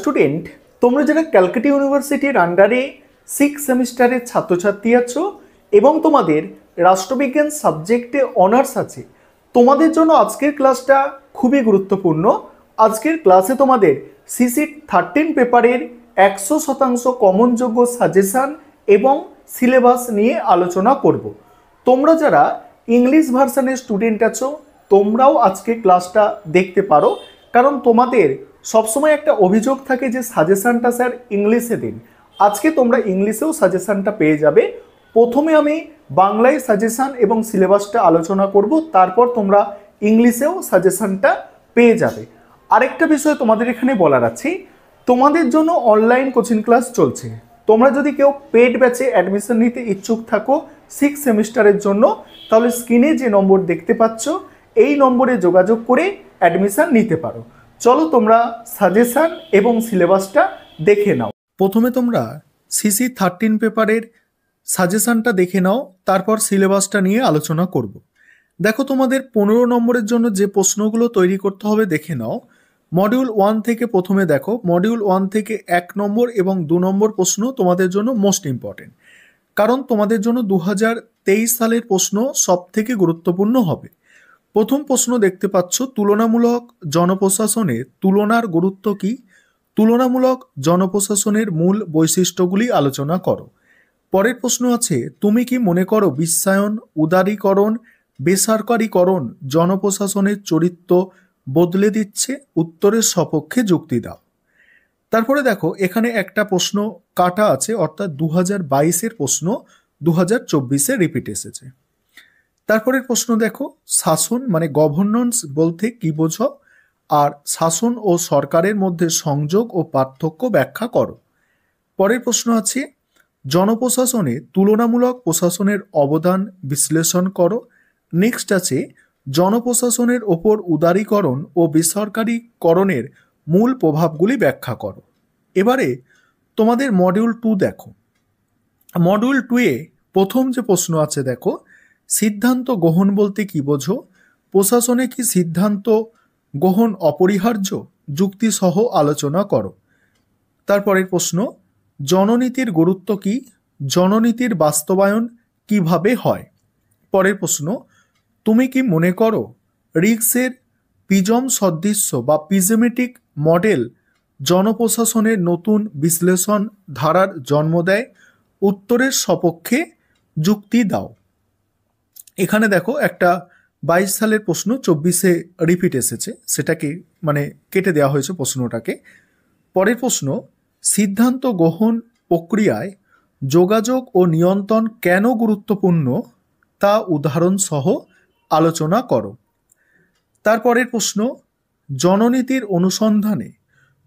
Student, তোমরা যারা ক্যালকাটা ইউনিভার্সিটির আন্ডারে 6 সেমিস্টারের ছাত্রছাত্রী আছো এবং তোমাদের রাষ্ট্রবিজ্ঞান সাবজেক্টে অনার্স আছে, তোমাদের জন্য আজকের ক্লাসটা খুবই গুরুত্বপূর্ণ। আজকের ক্লাসে তোমাদের সিসি 13 পেপারের 100% কমনযোগ্য সাজেশান এবং সিলেবাস নিয়ে আলোচনা করব। তোমরা যারা ইংলিশ ভার্সনের স্টুডেন্ট আছো, তোমরাও আজকে ক্লাসটা দেখতে পারো, কারণ তোমাদের সবসময় একটা অভিযোগ থাকে যে সাজেশানটা স্যার ইংলিশে দিন। আজকে তোমরা ইংলিশেও সাজেশানটা পেয়ে যাবে। প্রথমে আমি বাংলায় সাজেশান এবং সিলেবাসটা আলোচনা করব, তারপর তোমরা ইংলিশেও সাজেশানটা পেয়ে যাবে। আরেকটা বিষয় তোমাদের এখানে বলার আছে, তোমাদের জন্য অনলাইন কোচিং ক্লাস চলছে। তোমরা যদি কেউ পেড ব্যাচে অ্যাডমিশন নিতে ইচ্ছুক থাকো 6 সেমিস্টারের জন্য, তাহলে স্ক্রিনে যে নম্বর দেখতে পাচ্ছ এই নম্বরে যোগাযোগ করে অ্যাডমিশন নিতে পারো। চলো তোমরা সাজেশান এবং সিলেবাসটা দেখে নাও। প্রথমে তোমরা সিসি 13 পেপারের সাজেশানটা দেখে নাও, তারপর সিলেবাসটা নিয়ে আলোচনা করব। দেখো, তোমাদের 15 নম্বরের জন্য যে প্রশ্নগুলো তৈরি করতে হবে দেখে নাও। মডিউল 1 থেকে প্রথমে দেখো, মডিউল 1 থেকে 1 নম্বর এবং 2 নম্বর প্রশ্ন তোমাদের জন্য মোস্ট ইম্পর্টেন্ট, কারণ তোমাদের জন্য 2023 সালের প্রশ্ন সব থেকে গুরুত্বপূর্ণ হবে। প্রথম প্রশ্ন দেখতে পাচ্ছ, তুলনামূলক জনপ্রশাসনে তুলনার গুরুত্ব কি? তুলনামূলক জনপ্রশাসনের মূল বৈশিষ্ট্যগুলি আলোচনা করো। পরের প্রশ্ন আছে, তুমি কি মনে করো বিশ্বায়ন, উদারীকরণ, বেসরকারীকরণ জনপ্রশাসনের চরিত্র বদলে দিচ্ছে? উত্তরের সপক্ষে যুক্তি দাও। তারপরে দেখো, এখানে একটা প্রশ্ন কাটা আছে, অর্থাৎ 2022-এর প্রশ্ন 2024-এ রিপিট এসেছে। তারপরের প্রশ্ন দেখো, শাসন মানে গভর্নেন্স বলতে কি বোঝো? আর শাসন ও সরকারের মধ্যে সংযোগ ও পার্থক্য ব্যাখ্যা করো। পরের প্রশ্ন আছে, জনপ্রশাসনে তুলনামূলক প্রশাসনের অবদান বিশ্লেষণ করো। নেক্সট আছে, জনপ্রশাসনের ওপর উদারীকরণ ও বেসরকারীকরণের মূল প্রভাবগুলি ব্যাখ্যা করো। এবারে তোমাদের মডিউল 2 দেখো। মডিউল 2-এ প্রথম যে প্রশ্ন আছে দেখো, সিদ্ধান্ত গ্রহণ বলতে কি বোঝো? প্রশাসনে কি সিদ্ধান্ত গ্রহণ অপরিহার্য? যুক্তিসহ আলোচনা করো। তারপরের প্রশ্ন, জননীতির গুরুত্ব কি? জননীতির বাস্তবায়ন কিভাবে হয়? পরের প্রশ্ন, তুমি কি মনে করো রিক্সের পিজম সদৃশ্য বা পিজমেটিক মডেল জনপ্রশাসনের নতুন বিশ্লেষণ ধারার জন্ম দেয়? উত্তরের সপক্ষে যুক্তি দাও। এখানে দেখো, একটা 22 সালের প্রশ্ন 24-এ রিপিট এসেছে, সেটাকে মানে কেটে দেওয়া হয়েছে প্রশ্নটাকে। পরের প্রশ্ন, সিদ্ধান্ত গ্রহণ প্রক্রিয়ায় যোগাযোগ ও নিয়ন্ত্রণ কেন গুরুত্বপূর্ণ তা উদাহরণ সহ আলোচনা করো। তারপরের প্রশ্ন, জননীতির অনুসন্ধানে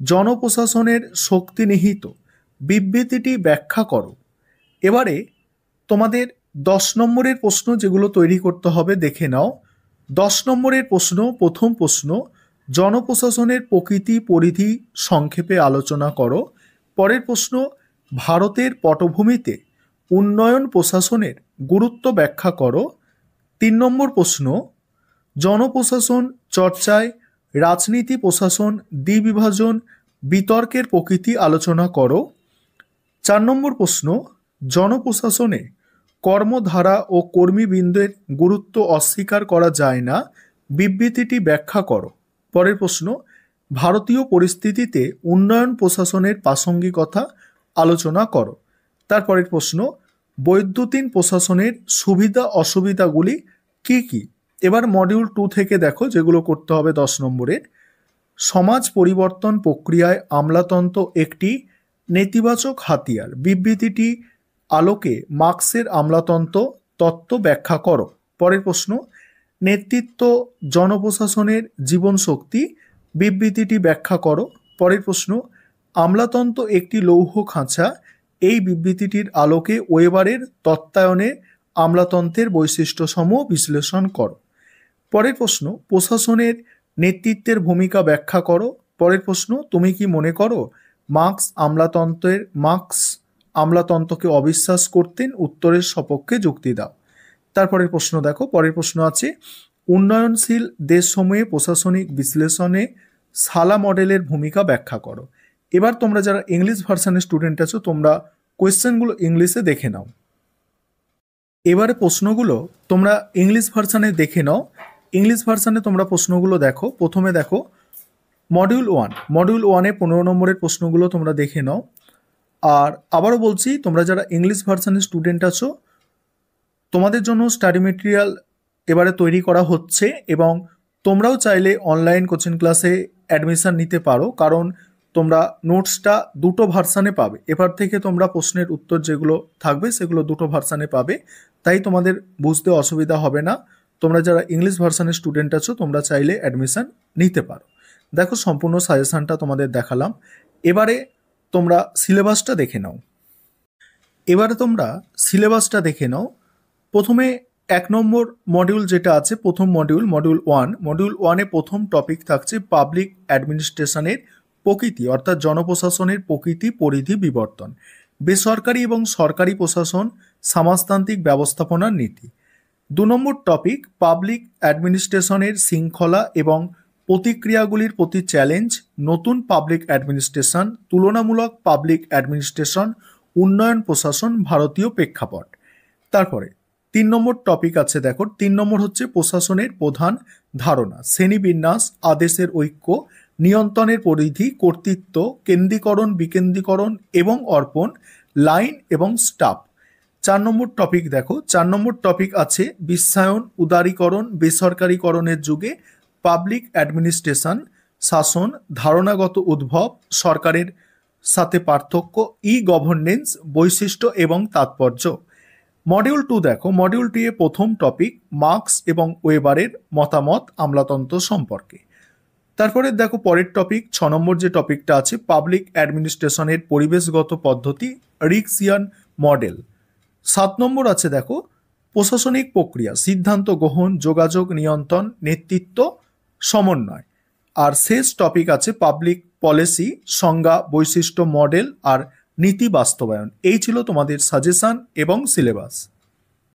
জনপ্রশাসনের শক্তি নিহিত বিবৃতিটি ব্যাখ্যা করো। এবারে তোমাদের 10 নম্বরের প্রশ্ন যেগুলো তৈরি করতে হবে দেখে নাও। 10 নম্বরের প্রশ্ন, প্রথম প্রশ্ন, জনপ্রশাসনের প্রকৃতি পরিধি সংক্ষেপে আলোচনা করো। পরের প্রশ্ন, ভারতের পটভূমিতে উন্নয়ন প্রশাসনের গুরুত্ব ব্যাখ্যা করো। 3 নম্বর প্রশ্ন, জনপ্রশাসন চর্চায় রাজনীতি প্রশাসন দ্বিবিভাজন বিতর্কের প্রকৃতি আলোচনা করো। 4 নম্বর প্রশ্ন, জনপ্রশাসনে কর্মধারা ও কর্মীবৃন্দের গুরুত্ব অস্বীকার করা যায় না, বিবৃতিটি ব্যাখ্যা করো। পরের প্রশ্ন, ভারতীয় পরিস্থিতিতে উন্নয়ন প্রশাসনের প্রাসঙ্গিকতা আলোচনা করো। তারপরের প্রশ্ন, বৈদ্যুতিন প্রশাসনের সুবিধা অসুবিধাগুলি কি কি? এবার মডিউল 2 থেকে দেখো যেগুলো করতে হবে 10 নম্বরের। সমাজ পরিবর্তন প্রক্রিয়ায় আমলাতন্ত্র একটি নেতিবাচক হাতিয়ার, বিবৃতিটি আলোকে মার্ক্সের আমলাতন্ত্র তত্ত্ব ব্যাখ্যা করো। পরের প্রশ্ন, নেতৃত্ব জনপ্রশাসনের জীবনশক্তি, বিবৃতিটি ব্যাখ্যা করো। পরের প্রশ্ন, আমলাতন্ত্র একটি লৌহ খাঁচা, এই বিবৃতিটির আলোকে ওয়েবারের তত্ত্বায়নে আমলাতন্ত্রের বৈশিষ্ট্যসমূহ বিশ্লেষণ করো। পরের প্রশ্ন, প্রশাসনের নেতৃত্বের ভূমিকা ব্যাখ্যা করো। পরের প্রশ্ন, তুমি কি মনে করো মার্ক্স আমলাতন্ত্রকে অবিশ্বাস করতেন? উত্তরের সপক্ষে যুক্তি দাও। তারপরের প্রশ্ন দেখো, পরের প্রশ্ন আছে, উন্নয়নশীল দেশসমূহে প্রশাসনিক বিশ্লেষণে সালা মডেলের ভূমিকা ব্যাখ্যা করো। এবার তোমরা যারা ইংলিশ ভার্সানের স্টুডেন্ট আছো তোমরা কোয়েশ্চেনগুলো ইংলিশে দেখে নাও। এবারে প্রশ্নগুলো তোমরা ইংলিশ ভার্সানে দেখে নাও। ইংলিশ ভার্সানে তোমরা প্রশ্নগুলো দেখো। প্রথমে দেখো মডিউল 1, মডিউল 1-এ 15 নম্বরের প্রশ্নগুলো তোমরা দেখে নাও। আর আবারও বলছি, তোমরা যারা ইংলিশ ভার্সানের স্টুডেন্ট আছো তোমাদের জন্য স্টাডি মেটেরিয়াল এবারে তৈরি করা হচ্ছে, এবং তোমরাও চাইলে অনলাইন কোচিং ক্লাসে অ্যাডমিশন নিতে পারো, কারণ তোমরা নোটসটা দুটো ভার্সানে পাবে। এবার থেকে তোমরা প্রশ্নের উত্তর যেগুলো থাকবে সেগুলো দুটো ভার্সানে পাবে, তাই তোমাদের বুঝতে অসুবিধা হবে না। তোমরা যারা ইংলিশ ভার্সানের স্টুডেন্ট আছো তোমরা চাইলে অ্যাডমিশন নিতে পারো। দেখো সম্পূর্ণ সাজেশনটা তোমাদের দেখালাম। এবারে তোমরা সিলেবাসটা দেখে নাও। এবারে তোমরা সিলেবাসটা দেখে নাও। প্রথমে 1 নম্বর মডিউল যেটা আছে, প্রথম মডিউল, মডিউল 1, মডিউল 1-এ প্রথম টপিক থাকছে পাবলিক অ্যাডমিনিস্ট্রেশনের প্রকৃতি, অর্থাৎ জনপ্রশাসনের প্রকৃতি, পরিধি, বিবর্তন, বেসরকারি এবং সরকারি প্রশাসন, সমাজতান্ত্রিক ব্যবস্থাপনার নীতি। 2 নম্বর টপিক পাবলিক অ্যাডমিনিস্ট্রেশনের শৃঙ্খলা এবং প্রতিক্রিয়াগুলির প্রতি চ্যালেঞ্জ, নতুন পাবলিক অ্যাডমিনিস্ট্রেশন, তুলনামূলক পাবলিক অ্যাডমিনিস্ট্রেশন, উন্নয়ন প্রশাসন, ভারতীয় প্রেক্ষাপট। তারপরে 3 নম্বর টপিক আছে, দেখো 3 নম্বর হচ্ছে প্রশাসনের প্রধান ধারণা, শ্রেণীবিন্যাস, আদেশের ঐক্য, নিয়ন্ত্রণের পরিধি, কর্তৃত্ব, কেন্দ্রীকরণ, বিকেন্দ্রীকরণ এবং অর্পণ, লাইন এবং স্টাফ। 4 নম্বর টপিক দেখো, 4 নম্বর টপিক আছে বিশ্বায়ন, উদারীকরণ, বেসরকারীকরণের যুগে পাবলিক অ্যাডমিনিস্ট্রেশন, শাসন, ধারণাগত উদ্ভব, সরকারের সাথে পার্থক্য, ই গভর্নেন্স, বৈশিষ্ট্য এবং তাৎপর্য। মডিউল 2 দেখো, মডিউল 2-এ প্রথম টপিক মার্কস এবং ওয়েবারের মতামত আমলাতন্ত্র সম্পর্কে। তারপরে দেখো পরের টপিক 6 নম্বর যে টপিকটা আছে পাবলিক অ্যাডমিনিস্ট্রেশনের পরিবেশগত পদ্ধতি, রিক্সিয়ান মডেল। 7 নম্বর আছে দেখো প্রশাসনিক প্রক্রিয়া, সিদ্ধান্ত গ্রহণ, যোগাযোগ, নিয়ন্ত্রণ, নেতৃত্ব, সমন্বয়। আর শেষ টপিক আছে পাবলিক পলিসি, সংজ্ঞা, বৈশিষ্ট্য, মডেল আর নীতি বাস্তবায়ন। এই ছিল তোমাদের সাজেশন এবং সিলেবাস।